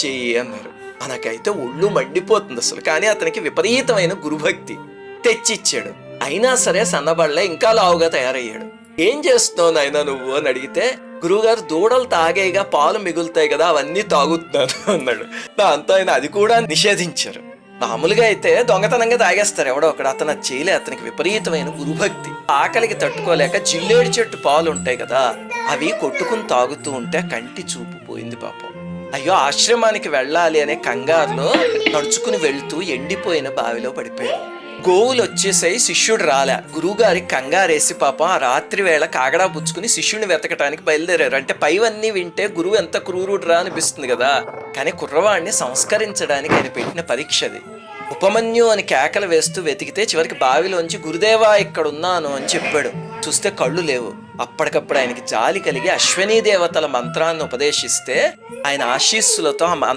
చెయ్యి అన్నారు. మనకైతే ఒళ్ళు మండిపోతుంది అసలు. కానీ అతనికి విపరీతమైన గురుభక్తి. తెచ్చిచ్చాడు. అయినా సరే సన్నబడలే, ఇంకా లావుగా తయారయ్యాడు. ఏం చేస్తున్నావు నాయనా నువ్వు అని అడిగితే, గురువుగారు దూడలు తాగేగా పాలు మిగులుతాయి కదా అవన్నీ తాగుతున్నాను అన్నాడు. దాంతో ఆయన అది కూడా నిషేధించారు. మామూలుగా అయితే దొంగతనంగా తాగేస్తారు ఎవడో ఒకడు. అతను అది చేయలే. అతనికి విపరీతమైన గురుభక్తి. ఆకలికి తట్టుకోలేక జిల్లేడు చెట్టు పాలు ఉంటాయి కదా అవి కొట్టుకుని తాగుతూ ఉంటే కంటి చూపు పోయింది పాపం. అయ్యో ఆశ్రమానికి వెళ్ళాలి అనే కంగారులో నడుచుకుని వెళ్తూ ఎండిపోయిన బావిలో పడిపోయాడు. గోవులు వచ్చేసాయి, శిష్యుడు రాలే. గురువుగారికి కంగారేసి పాపం ఆ రాత్రి వేళ కాగడా పుచ్చుకుని శిష్యుడిని వెతకటానికి బయలుదేరారు. అంటే పైవన్నీ వింటే గురువు ఎంత క్రూరుడురా అనిపిస్తుంది కదా. కానీ కుర్రవాడిని సంస్కరించడానికి ఆయన పెట్టిన పరీక్షది. ఉపమన్యు అని కేకలు వేస్తూ వెతికితే చివరికి బావిలోంచి గురుదేవా ఇక్కడున్నాను అని చెప్పాడు. చూస్తే కళ్ళు లేవు. అప్పటికప్పుడు ఆయనకి జాలి కలిగి అశ్వనీ దేవతల మంత్రాన్ని ఉపదేశిస్తే ఆయన ఆశీస్సులతో